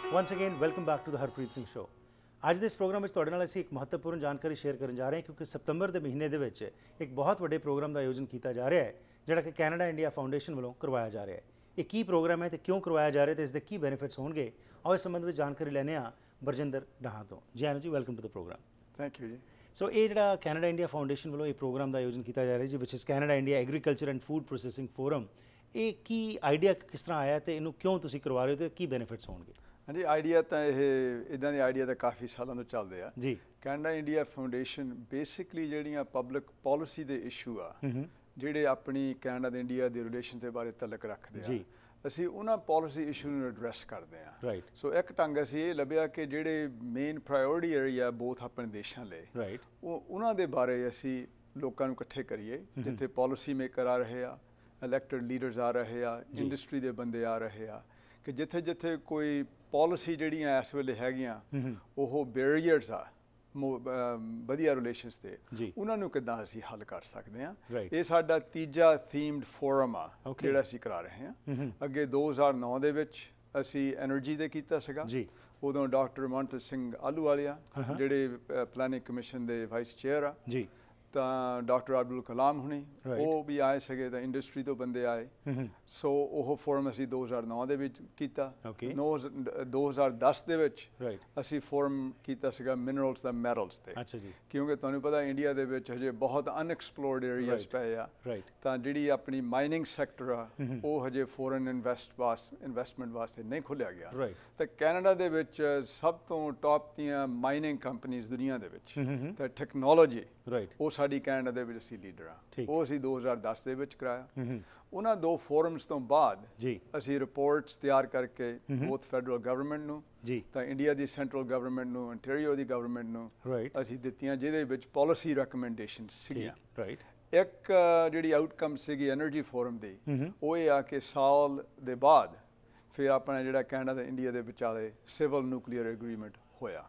Once again, welcome back to the Harpreet Singh Show. ਅੱਜ ਦੇ ਇਸ ਪ੍ਰੋਗਰਾਮ ਵਿੱਚ ਤੁਹਾਡੇ ਨਾਲ ਅਸੀਂ ਇੱਕ ਮਹੱਤਵਪੂਰਨ ਜਾਣਕਾਰੀ ਸ਼ੇਅਰ ਕਰਨ ਜਾ ਰਹੇ ਹਾਂ ਕਿਉਂਕਿ ਸਤੰਬਰ ਦੇ ਮਹੀਨੇ ਦੇ ਵਿੱਚ ਇੱਕ ਬਹੁਤ ਵੱਡੇ ਪ੍ਰੋਗਰਾਮ ਦਾ ਆਯੋਜਨ ਕੀਤਾ ਜਾ ਰਿਹਾ ਹੈ ਜਿਹੜਾ ਕਿ ਕੈਨੇਡਾ ਇੰਡੀਆ ਫਾਊਂਡੇਸ਼ਨ ਵੱਲੋਂ ਕਰਵਾਇਆ ਜਾ ਰਿਹਾ ਹੈ। ਇਹ ਕੀ ਪ੍ਰੋਗਰਾਮ ਹੈ ਤੇ ਕਿਉਂ ਕਰਵਾਇਆ ਜਾ ਰਿਹਾ ਤੇ ਇਸ ਦੇ ਕੀ ਬੈਨੀਫਿਟਸ ਹੋਣਗੇ, ਆਓ ਇਸ ਸੰਬੰਧ ਵਿੱਚ ਜਾਣਕਾਰੀ ਲੈਣੇ ਆ ਬਰਜਿੰਦਰ ਡਾਹਾਂ ਤੋਂ। ਜੀ Anand ji, welcome to the programme. Thank you ਜੀ। ਸੋ ਇਹ ਜਿਹੜਾ ਕੈਨੇਡਾ ਇੰਡੀਆ ਫਾਊਂਡੇਸ਼ਨ ਵੱਲੋਂ ਇਹ ਪ੍ਰੋਗਰਾਮ ਦਾ ਆਯੋਜਨ ਕੀਤਾ ਜਾ ਰਿਹਾ ਜੀ, which is Canada India agriculture and food processing forum. ਇਹ ਕੀ ਆਈਡੀਆ ਕਿਸ ਤਰ੍ਹਾਂ ਆਇਆ ਤੇ ਇਹਨੂੰ ਕਿਉਂ ਤੁਸੀਂ ਕਰਵਾ ਰਹੇ ਹੋ ਤੇ ਕੀ ਬੈਨੀਫਿਟਸ ਹੋਣਗੇ? ਹਾਂਜੀ, ਆਈਡੀਆ ਤਾਂ ਇਹ ਇੱਦਾਂ ਦੇ ਆਈਡੀਆ ਤਾਂ ਕਾਫੀ ਸਾਲਾਂ ਤੋਂ ਚੱਲਦੇ ਆ ਜੀ। ਕੈਨੇਡਾ ਇੰਡੀਆ ਫਾਊਂਡੇਸ਼ਨ ਬੇਸਿਕਲੀ ਜਿਹੜੀਆਂ ਪਬਲਿਕ ਪਾਲਿਸੀ ਦੇ ਇਸ਼ੂ ਆ ਜਿਹੜੇ ਆਪਣੀ ਕੈਨੇਡਾ ਤੇ ਇੰਡੀਆ ਦੇ ਰਿਲੇਸ਼ਨ ਦੇ ਬਾਰੇ ਤਲਕ ਰੱਖਦੇ ਆ, ਅਸੀਂ ਉਹਨਾਂ ਪਾਲਿਸੀ ਇਸ਼ੂ ਨੂੰ ਐਡਰੈਸ ਕਰਦੇ ਆ। ਰਾਈਟ। ਸੋ ਇੱਕ ਢੰਗ ਅਸੀਂ ਇਹ ਲੱਭਿਆ ਕਿ ਜਿਹੜੇ ਮੇਨ ਪ੍ਰਾਇਓਰਟੀ ਏਰੀਆ ਬੋਥ ਆਪਣੇ ਦੇਸ਼ਾਂ ਲਈ, ਰਾਈਟ, ਉਹਨਾਂ ਦੇ ਬਾਰੇ ਅਸੀਂ ਲੋਕਾਂ ਨੂੰ ਇਕੱਠੇ ਕਰੀਏ ਜਿੱਥੇ ਪਾਲਿਸੀ ਮੇਕਰ ਆ ਰਹੇ ਆ, ਇਲੈਕਟਡ ਲੀਡਰਸ ਆ ਰਹੇ ਆ, ਇੰਡਸਟਰੀ ਦੇ ਬੰਦੇ ਆ ਰਹੇ ਆ, ਕਿ ਜਿੱਥੇ ਜਿੱਥੇ ਕੋਈ ਪਾਲਿਸੀ ਜਿਹੜੀਆਂ ਇਸ ਵੇਲੇ ਹੈਗੀਆਂ ਉਹ ਬੈਰੀਅਰਸ ਆ ਵਧੀਆ ਰਿਲੇਸ਼ਨਸ ਤੇ, ਉਹਨਾਂ ਨੂੰ ਕਿੱਦਾਂ ਅਸੀਂ ਹੱਲ ਕਰ ਸਕਦੇ ਹਾਂ। ਇਹ ਸਾਡਾ ਤੀਜਾ ਥੀਮਡ ਫੋਰਮ ਆ ਜਿਹੜਾ ਅਸੀਂ ਕਰਾ ਰਹੇ ਹਾਂ। ਅੱਗੇ 2009 ਦੇ ਵਿੱਚ ਅਸੀਂ ਐਨਰਜੀ ਦੇ ਕੀਤਾ ਸੀਗਾ, ਉਦੋਂ ਡਾਕਟਰ ਮਨਟੂ ਸਿੰਘ ਆਲੂਵਾਲੀਆ ਜਿਹੜੇ ਪਲੈਨਿੰਗ ਕਮਿਸ਼ਨ ਦੇ ਵਾਈਸ ਚੇਅਰ ਆ, ਤਾਂ ਡਾਕਟਰ ਅਬਦੁਲ ਕਲਾਮ ਹੁਣੀ ਉਹ ਵੀ ਆਏ ਸੀਗੇ, ਤਾਂ ਇੰਡਸਟਰੀ ਤੋਂ ਬੰਦੇ ਆਏ। ਸੋ ਉਹ ਫੋਰਮ ਅਸੀਂ 2009 ਦੇ ਵਿੱਚ ਕੀਤਾ। 2010 ਦੇ ਵਿੱਚ ਅਸੀਂ ਫੋਰਮ ਕੀਤਾ ਸੀਗਾ ਮਿਨਰਲਸ ਦਾ ਮੈਟਲਸ ਤੇ, ਕਿਉਂਕਿ ਤੁਹਾਨੂੰ ਪਤਾ ਇੰਡੀਆ ਦੇ ਵਿੱਚ ਹਜੇ ਬਹੁਤ ਅਨਐਕਸਪਲੋਰਡ ਏਰੀਆਜ਼ ਪਏ ਆ, ਤਾਂ ਜਿਹੜੀ ਆਪਣੀ ਮਾਈਨਿੰਗ ਸੈਕਟਰ ਆ ਉਹ ਹਜੇ ਫੋਰਨ ਇਨਵੈਸਟਮੈਂਟ ਵਾਸਤੇ ਨਹੀਂ ਖੁੱਲਿਆ ਗਿਆ। ਤਾਂ ਕੈਨੇਡਾ ਦੇ ਵਿੱਚ ਸਭ ਤੋਂ ਟੌਪ ਦੀਆਂ ਮਾਈਨਿੰਗ ਕੰਪਨੀਜ਼ ਦੁਨੀਆ ਦੇ ਵਿੱਚ, ਤਾਂ ਟੈਕਨੋਲੋਜੀ ਉਹ ਸਾਡੀ ਕੈਨੇਡਾ ਦੇ ਵਿੱਚ ਅਸੀਂ ਲੀਡਰ ਆ। ਉਹ ਅਸੀਂ 2010 ਦੇ ਵਿੱਚ ਕਰਾਇਆ। ਉਹਨਾਂ ਦੋ ਫੋਰਮਸ ਤੋਂ ਬਾਅਦ ਅਸੀਂ ਰਿਪੋਰਟਸ ਤਿਆਰ ਕਰਕੇ ਬੋਥ ਫੈਡਰਲ ਗਵਰਨਮੈਂਟ ਨੂੰ ਤਾਂ ਇੰਡੀਆ ਦੀ ਸੈਂਟਰਲ ਗਵਰਨਮੈਂਟ ਨੂੰ, ontario ਦੀ ਗਵਰਨਮੈਂਟ ਨੂੰ ਅਸੀਂ ਦਿੱਤੀਆਂ, ਜਿਹਦੇ ਵਿੱਚ ਪਾਲਿਸੀ ਰეკਮੈਂਡੇਸ਼ਨਸ ਸੀਗੀਆਂ। ਇੱਕ ਜਿਹੜੀ ਆਊਟਕਮ ਸੀਗੀ ਐਨਰਜੀ ਫੋਰਮ ਦੀ, ਉਹ ਇਹ ਆ ਕਿ ਸਾਲ ਦੇ ਬਾਅਦ ਫਿਰ ਆਪਣਾ ਜਿਹੜਾ ਕੈਨੇਡਾ ਤੇ ਇੰਡੀਆ ਦੇ ਵਿਚਾਲੇ ਸਿਵਲ ਨਿਊਕਲੀਅਰ ਐਗਰੀਮੈਂਟ ਹੋਇਆ।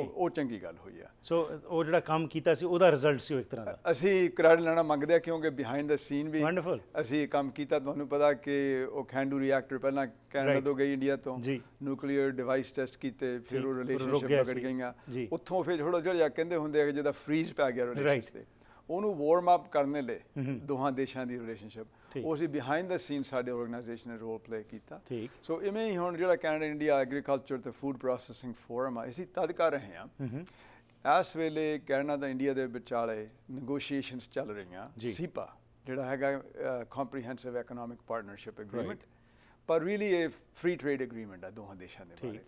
ਉਹ ਚੰਗੀ ਗੱਲ ਹੋਈ ਆ। ਸੋ ਉਹ ਜਿਹੜਾ ਕੰਮ ਕੀਤਾ ਸੀ ਉਹਦਾ ਰਿਜ਼ਲਟ ਸੀ ਇੱਕ ਤਰ੍ਹਾਂ ਦਾ। ਅਸੀਂ ਕ੍ਰੈਡਿਟ ਲੈਣਾ ਮੰਗਦੇ ਆ ਕਿਉਂਕਿ ਬਿਹਾਈਂਡ ਦਾ ਸੀਨ ਵੀ ਅਸੀਂ ਕੰਮ ਕੀਤਾ। ਤੁਹਾਨੂੰ ਪਤਾ ਕਿ ਉਹ ਖੈਂਡੂ ਰਿਐਕਟਰ ਪਹਿਲਾਂ ਕੈਨੇਡਾ ਤੋਂ ਗਈ ਇੰਡੀਆ ਤੋਂ, ਨਿਊਕਲੀਅਰ ਡਿਵਾਈਸ ਟੈਸਟ ਕੀਤੇ, ਫਿਰ ਉਹ ਰਿਲੇਸ਼ਨਸ਼ਿਪ ਵਿਗੜ ਗਈਆਂ। ਉੱਥੋਂ ਫਿਰ ਥੋੜਾ ਜਿਹੜਾ ਕਹਿੰਦੇ ਹੁੰਦੇ ਆ ਜਿਹਦਾ ਫਰੀਜ਼ ਪੈ ਗਿਆ ਰਿਲੇਸ਼ਨਸ਼ਿਪ ਤੇ, ਉਹਨੂੰ ਵਾਰਮ ਅਪ ਕਰਨ ਲਈ ਦੋਹਾਂ ਦੇਸ਼ਾਂ ਦੀ ਰਿਲੇਸ਼ਨਸ਼ਿਪ, ਉਹ ਅਸੀਂ ਬਿਹਾਈਂਡ ਦਾ ਸੀਨ ਸਾਡੇ ਆਰਗੇਨਾਈਜੇਸ਼ਨ ਨੇ ਰੋਲ ਪਲੇ ਕੀਤਾ। ਸੋ ਇਵੇਂ ਹੀ ਹੁਣ ਜਿਹੜਾ ਕੈਨੇਡਾ ਇੰਡੀਆ ਐਗਰੀਕਲਚਰ ਤੇ ਫੂਡ ਪ੍ਰੋਸੈਸਿੰਗ ਫੋਰਮ ਆ, ਅਸੀਂ ਤਦ ਕਰ ਰਹੇ ਹਾਂ। ਇਸ ਵੇਲੇ ਕੈਨੇਡਾ ਤੇ ਇੰਡੀਆ ਦੇ ਵਿਚਾਲੇ ਨੈਗੋਸ਼ੀਏਸ਼ਨਸ ਚੱਲ ਰਹੀਆਂ, ਸੀਪਾ ਜਿਹੜਾ ਹੈਗਾ ਕੰਪਰੀਹੈਂਸਿਵ ਇਕਨੋਮਿਕ ਪਾਰਟਨਰਸ਼ਿਪ ਐਗਰੀਮੈਂਟ, ਪਰ ਰੀਅਲੀ ਇਹ ਫ੍ਰੀ ਟ੍ਰੇਡ ਐਗਰੀਮੈਂਟ ਆ ਦੋਹਾਂ ਦੇਸ਼ਾਂ ਦੇ ਬਾਰੇ।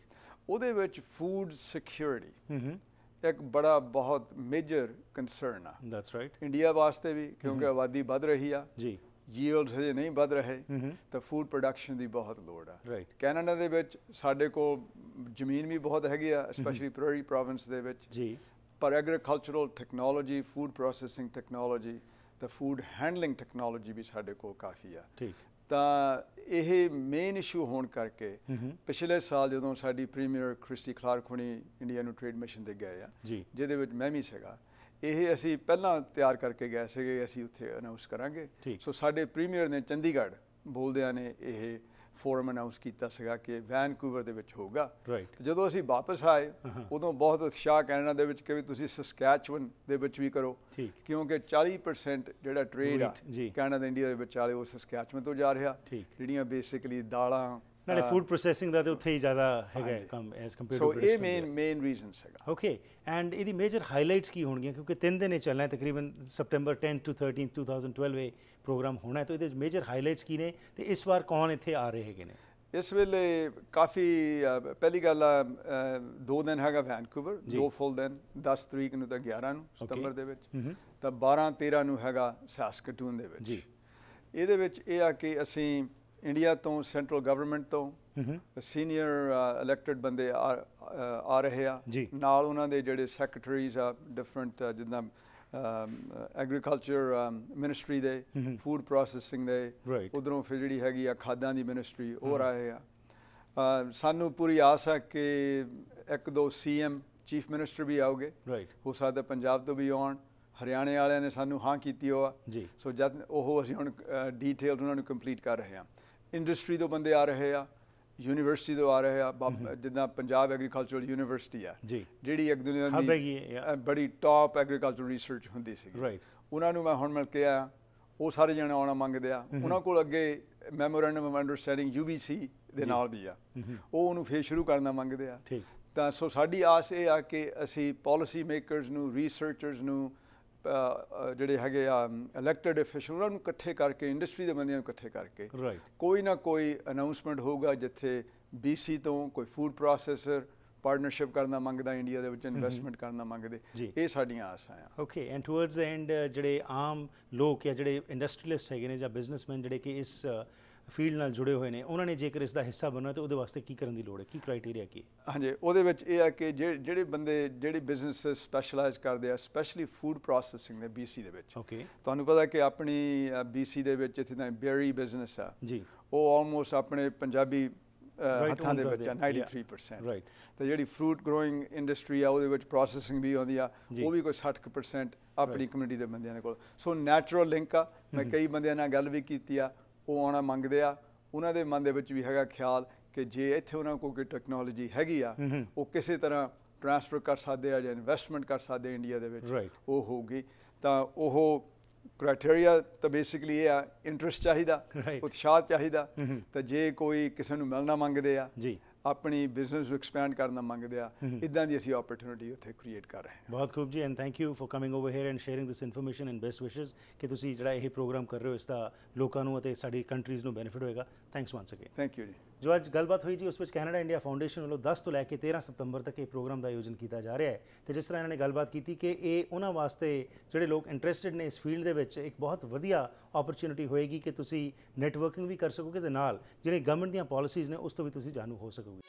ਉਹਦੇ ਵਿੱਚ ਫੂਡ ਸਿਕਿਉਰਿਟੀ ਇੱਕ ਬੜਾ ਬਹੁਤ ਮੇਜਰ ਕੰਸਰਨ ਆ ਇੰਡੀਆ ਵਾਸਤੇ ਵੀ, ਕਿਉਂਕਿ ਆਬਾਦੀ ਵੱਧ ਰਹੀ ਆ, ਯੀਲਡਸ ਹਜੇ ਨਹੀਂ ਵੱਧ ਰਹੇ, ਤਾਂ ਫੂਡ ਪ੍ਰੋਡਕਸ਼ਨ ਦੀ ਬਹੁਤ ਲੋੜ ਆ। ਕੈਨੇਡਾ ਦੇ ਵਿੱਚ ਸਾਡੇ ਕੋਲ ਜ਼ਮੀਨ ਵੀ ਬਹੁਤ ਹੈਗੀ ਆ, ਸਪੈਸ਼ਲੀ ਪ੍ਰੈਰੀ ਪ੍ਰੋਵਿੰਸ ਦੇ ਵਿੱਚ, ਪਰ agricultural technology, food processing technology ਤਾਂ ਫੂਡ ਹੈਂਡਲਿੰਗ ਟੈਕਨੋਲੋਜੀ ਵੀ ਸਾਡੇ ਕੋਲ ਕਾਫੀ ਆ। ਤਾਂ ਇਹ ਮੇਨ ਇਸ਼ੂ ਹੋਣ ਕਰਕੇ ਪਿਛਲੇ ਸਾਲ ਜਦੋਂ ਸਾਡੀ ਪ੍ਰੀਮੀਅਰ ਕ੍ਰਿਸਟੀ ਕਲਾਰਕ ਹੁਣੀ ਇੰਡੀਆ ਨੂੰ ਟ੍ਰੇਡ ਮਿਸ਼ਨ ਤੇ ਗਏ ਆ, ਜਿਹਦੇ ਵਿੱਚ ਮੈਂ ਵੀ ਸੀਗਾ, ਇਹ ਅਸੀਂ ਪਹਿਲਾਂ ਤਿਆਰ ਕਰਕੇ ਗਏ ਸੀਗੇ, ਅਸੀਂ ਉੱਥੇ ਅਨਾਊਂਸ ਕਰਾਂਗੇ। ਸੋ ਸਾਡੇ ਪ੍ਰੀਮੀਅਰ ਨੇ ਚੰਡੀਗੜ੍ਹ ਬੋਲਦਿਆਂ ਨੇ ਇਹ ਫੋਰਮ ਅਨਾਊਂਸ ਕੀਤਾ ਸੀਗਾ ਕਿ ਵੈਨਕੂਵਰ ਦੇ ਵਿੱਚ ਹੋਊਗਾ। ਜਦੋਂ ਅਸੀਂ ਵਾਪਸ ਆਏ ਉਦੋਂ ਬਹੁਤ ਉਤਸ਼ਾਹ ਕੈਨੇਡਾ ਦੇ ਵਿੱਚ ਕਿ ਵੀ ਤੁਸੀਂ ਸਸਕੈਚੁਅਨ ਦੇ ਵਿੱਚ ਵੀ ਕਰੋ, ਕਿਉਂਕਿ 40% ਜਿਹੜਾ ਟ੍ਰੇਡ ਆ ਕੈਨੇਡਾ ਤੇ ਇੰਡੀਆ ਦੇ ਵਿਚਾਲੇ ਉਹ ਸਸਕੈਚੁਅਨ ਤੋਂ ਜਾ ਰਿਹਾ, ਜਿਹੜੀਆਂ ਬੇਸਿਕਲੀ ਦਾਲਾਂ, ਨਾਲੇ ਫੂਡ ਪ੍ਰੋਸੈਸਿੰਗ ਦਾ ਤੇ ਉੱਥੇ ਹੀ ਜ਼ਿਆਦਾ ਹੈਗਾ ਕੰਮ ਐਸ ਕੰਪੇਅਰ ਟੂ। ਸੋ ਇਹ ਮੇਨ ਰੀਜ਼ਨ ਸੀਗਾ। ਓਕੇ, ਐਂਡ ਇਹਦੀ ਮੇਜਰ ਹਾਈਲਾਈਟਸ ਕੀ ਹੋਣਗੀਆਂ? ਕਿਉਂਕਿ 3 ਦਿਨ ਇਹ ਚੱਲਣਾ ਹੈ, ਤਕਰੀਬਨ ਸਪਟੈਂਬਰ 10 to 13 2012 ਇਹ ਪ੍ਰੋਗਰਾਮ ਹੋਣਾ ਹੈ, ਤਾਂ ਇਹਦੇ ਮੇਜਰ ਹਾਈਲਾਈਟਸ ਕੀ ਨੇ ਤੇ ਇਸ ਵਾਰ ਕੌਣ ਇੱਥੇ ਆ ਰਹੇ ਹੈਗੇ ਨੇ? ਇਸ ਵੇਲੇ ਕਾਫੀ ਪਹਿਲੀ ਗੱਲ ਆ, 2 ਦਿਨ ਹੈਗਾ ਵੈਨਕੂਵਰ, 2 ਫੁੱਲ ਦਿਨ, 10 ਤਰੀਕ ਨੂੰ ਤਾਂ 11 ਨੂੰ ਸਤੰਬਰ ਦੇ ਵਿੱਚ, ਤਾਂ 12-13 ਨੂੰ ਹੈਗਾ ਸਾਸਕਟੂਨ ਦੇ ਵਿੱਚ। ਇਹਦੇ ਵਿੱਚ ਇਹ ਆ ਕਿ ਅਸੀਂ ਇੰਡੀਆ ਤੋਂ, ਸੈਂਟਰਲ ਗਵਰਨਮੈਂਟ ਤੋਂ ਸੀਨੀਅਰ ਇਲੈਕਟਡ ਬੰਦੇ ਆ ਰਹੇ ਆ, ਨਾਲ ਉਹਨਾਂ ਦੇ ਜਿਹੜੇ ਸੈਕਟਰੀਜ਼ ਆ ਡਿਫਰੈਂਟ, ਜਿੱਦਾਂ ਐਗਰੀਕਲਚਰ ਮਿਨਿਸਟਰੀ ਦੇ, ਫੂਡ ਪ੍ਰੋਸੈਸਿੰਗ ਦੇ, ਉੱਧਰੋਂ ਫਿਰ ਜਿਹੜੀ ਹੈਗੀ ਆ ਖਾਦਾਂ ਦੀ ਮਿਨਿਸਟਰੀ, ਉਹ ਰਹੇ ਆ। ਸਾਨੂੰ ਪੂਰੀ ਆਸ ਆ ਕਿ 1-2 CM ਚੀਫ ਮਿਨਿਸਟਰ ਵੀ ਆਉਗੇ, ਹੋ ਸਕਦਾ ਪੰਜਾਬ ਤੋਂ ਵੀ ਆਉਣ, ਹਰਿਆਣੇ ਵਾਲਿਆਂ ਨੇ ਸਾਨੂੰ ਹਾਂ ਕੀਤੀ ਹੋ ਆ। ਸੋ ਜਦ ਉਹ ਅਸੀਂ ਹੁਣ ਡੀਟੇਲ ਉਹਨਾਂ ਨੂੰ ਕੰਪਲੀਟ ਕਰ ਰਹੇ ਹਾਂ। ਇੰਡਸਟਰੀ ਤੋਂ ਬੰਦੇ ਆ ਰਹੇ ਆ, ਯੂਨੀਵਰਸਿਟੀ ਤੋਂ ਆ ਰਹੇ ਆ ਜਿੱਦਾਂ ਪੰਜਾਬ ਐਗਰੀਕਲਚਰਲ ਯੂਨੀਵਰਸਿਟੀ ਆ ਜਿਹੜੀ ਇੱਕ ਦੁਨੀਆ ਦੀ ਬੜੀ ਟੌਪ ਐਗਰੀਕਲਚਰ ਰਿਸਰਚ ਹੁੰਦੀ ਸੀ ਉਹਨਾਂ ਨੂੰ ਮੈਂ ਹੁਣ ਮਿਲ ਕੇ ਆਇਆ ਉਹ ਸਾਰੇ ਜਣੇ ਆਉਣਾ ਮੰਗਦੇ ਆ ਉਹਨਾਂ ਕੋਲ ਅੱਗੇ ਮੈਮੋਰੈਂਡਮ ਆਫ ਅੰਡਰਸਟੈਂਡਿੰਗ UBC ਦੇ ਨਾਲ ਵੀ ਆ ਉਹ ਉਹਨੂੰ ਫੇਰ ਸ਼ੁਰੂ ਕਰਨਾ ਮੰਗਦੇ ਆ ਤਾਂ ਸੋ ਸਾਡੀ ਆਸ ਇਹ ਆ ਕਿ ਅਸੀਂ ਪਾਲਿਸੀ ਮੇਕਰਸ ਨੂੰ ਰਿਸਰਚਰਸ ਨੂੰ ਜਿਹੜੇ ਹੈਗੇ ਆ ਇਲੈਕਟਡ ਅਫੀਸ਼ੀਅਲ ਉਹਨਾਂ ਨੂੰ ਇਕੱਠੇ ਕਰਕੇ ਇੰਡਸਟਰੀ ਦੇ ਬੰਦਿਆਂ ਨੂੰ ਇਕੱਠੇ ਕਰਕੇ ਕੋਈ ਨਾ ਕੋਈ ਅਨਾਊਂਸਮੈਂਟ ਹੋਊਗਾ ਜਿੱਥੇ BC ਤੋਂ ਕੋਈ ਫੂਡ ਪ੍ਰੋਸੈਸਰ ਪਾਰਟਨਰਸ਼ਿਪ ਕਰਨਾ ਮੰਗਦਾ ਇੰਡੀਆ ਦੇ ਵਿੱਚ ਇਨਵੈਸਟਮੈਂਟ ਕਰਨਾ ਮੰਗਦੇ ਇਹ ਸਾਡੀਆਂ ਆਸਾਂ ਆ okay and towards the and ਜਿਹੜੇ ਆਮ ਲੋਕ ਜਾਂ ਜਿਹੜੇ ਇੰਡਸਟਰੀਅਲਿਸਟ ਹੈਗੇ ਨੇ ਜਾਂ ਬਿਜ਼ਨਸਮੈਨ ਜਿਹੜੇ ਕਿ ਇਸ ਫੀਲਡ ਨਾਲ ਜੁੜੇ ਹੋਏ ਨੇ ਉਹਨਾਂ ਨੇ ਜੇਕਰ ਇਸ ਦਾ ਹਿੱਸਾ ਬਣਨਾ ਤਾਂ ਉਹਦੇ ਵਾਸਤੇ ਕੀ ਕਰਨ ਦੀ ਲੋੜ ਹੈ ਕੀ ਕ੍ਰਾਈਟੇਰੀਆ ਕੀ ਹਾਂਜੀ ਉਹਦੇ ਵਿੱਚ ਇਹ ਹੈ ਕਿ ਜਿਹੜੇ ਬੰਦੇ ਜਿਹੜੇ ਬਿਜ਼ਨਸ ਸਪੈਸ਼ਲਾਈਜ਼ ਕਰਦੇ ਆ ਸਪੈਸ਼ਲੀ ਫੂਡ ਪ੍ਰੋਸੈਸਿੰਗ ਦੇ BC ਦੇ ਵਿੱਚ ਤੁਹਾਨੂੰ ਪਤਾ ਕਿ ਆਪਣੀ BC ਦੇ ਵਿੱਚ ਇੱਥੇ ਤਾਂ ਬੇਰੀ ਬਿਜ਼ਨਸ ਆ ਜੀ ਉਹ ਆਲਮੋਸਟ ਆਪਣੇ ਪੰਜਾਬੀ ਹੱਥਾਂ ਦੇ ਵਿੱਚ 93% ਤੇ ਜਿਹੜੀ ਫਰੂਟ ਗਰੋਇੰਗ ਇੰਡਸਟਰੀ ਆ ਉਹਦੇ ਵਿੱਚ ਪ੍ਰੋਸੈਸਿੰਗ ਵੀ ਆਉਂਦੀ ਆ ਉਹ ਵੀ ਕੋਈ 60% ਆਪਣੀ ਕਮਿਊਨਿਟੀ ਦੇ ਬੰਦਿਆਂ ਦੇ ਕੋਲ ਸੋ ਨੈਚੁਰਲ ਲਿੰਕ ਆ ਮੈਂ ਕਈ ਬੰਦਿਆਂ ਨਾਲ ਗੱਲ ਵੀ ਕੀਤੀ ਆ ਉਹ ਆਉਣਾ ਮੰਗਦੇ ਆ ਉਹਨਾਂ ਦੇ ਮਨ ਦੇ ਵਿੱਚ ਵੀ ਹੈਗਾ ਖਿਆਲ ਕਿ ਜੇ ਇੱਥੇ ਉਹਨਾਂ ਕੋਲ ਕੋਈ ਟੈਕਨੋਲੋਜੀ ਹੈਗੀ ਆ ਉਹ ਕਿਸੇ ਤਰ੍ਹਾਂ ਟ੍ਰਾਂਸਫਰ ਕਰ ਸਕਦੇ ਆ ਜਾਂ ਇਨਵੈਸਟਮੈਂਟ ਕਰ ਸਕਦੇ ਇੰਡੀਆ ਦੇ ਵਿੱਚ ਉਹ ਹੋਊਗੀ ਤਾਂ ਉਹ ਕ੍ਰਾਈਟੇਰੀਆ ਤਾਂ ਬੇਸਿਕਲੀ ਇਹ ਆ ਇੰਟਰਸਟ ਚਾਹੀਦਾ ਉਤਸ਼ਾਹ ਚਾਹੀਦਾ ਤਾਂ ਜੇ ਕੋਈ ਕਿਸੇ ਨੂੰ ਮਿਲਣਾ ਮੰਗਦੇ ਆ ਆਪਣੀ ਬਿਜ਼ਨਸ ਨੂੰ ਐਕਸਪੈਂਡ ਕਰਨਾ ਮੰਗਦੇ ਆ ਇਦਾਂ ਦੀ ਅਸੀਂ ਓਪਰਚੁਨਿਟੀ ਉੱਥੇ ਕ੍ਰੀਏਟ ਕਰ ਰਹੇ ਹਾਂ ਬਹੁਤ ਖੂਬ ਜੀ and thank you for coming over here and sharing this information and best ਵਿਸ਼ੇਸ ਕਿ ਤੁਸੀਂ ਜਿਹੜਾ ਇਹ ਪ੍ਰੋਗਰਾਮ ਕਰ ਰਹੇ ਹੋ ਇਸ ਦਾ ਲੋਕਾਂ ਨੂੰ ਅਤੇ ਸਾਡੀ ਕੰਟਰੀਜ਼ ਨੂੰ ਬੈਨੀਫਿਟ ਹੋਏਗਾ thanks once again thank you ਜੀ ਜੋ ਅੱਜ ਗੱਲਬਾਤ ਹੋਈ ਜੀ ਉਸ ਵਿੱਚ ਕੈਨੇਡਾ ਇੰਡੀਆ ਫਾਊਂਡੇਸ਼ਨ ਵੱਲੋਂ 10 ਤੋਂ ਲੈ ਕੇ 13 ਸਤੰਬਰ ਤੱਕ ਇਹ ਪ੍ਰੋਗਰਾਮ ਦਾ ਆਯੋਜਨ ਕੀਤਾ ਜਾ ਰਿਹਾ ਹੈ ਤੇ ਜਿਸ ਤਰ੍ਹਾਂ ਇਹਨਾਂ ਨੇ ਗੱਲਬਾਤ ਕੀਤੀ ਕਿ ਇਹ ਉਹਨਾਂ ਵਾਸਤੇ ਜਿਹੜੇ ਲੋਕ ਇੰਟਰਸਟਿਡ ਨੇ ਇਸ ਫੀਲਡ ਦੇ ਵਿੱਚ ਇੱਕ ਬਹੁਤ ਵਧੀਆ ਓਪਰਚੁਨਿਟੀ ਹੋਏਗੀ ਕਿ ਤੁਸੀਂ ਨੈਟਵਰਕਿੰਗ ਵੀ ਕਰ ਸਕੋਗੇ ਤੇ ਨਾਲ ਜਿਹੜੇ ਗਵਰਨਮੈਂਟ ਦੀਆਂ ਪਾਲਿਸੀਜ਼ ਨੇ ਉਸ ਤੋਂ ਵੀ ਤੁਸੀਂ ਜਾਣੂ ਹੋ ਸਕੋਗੇ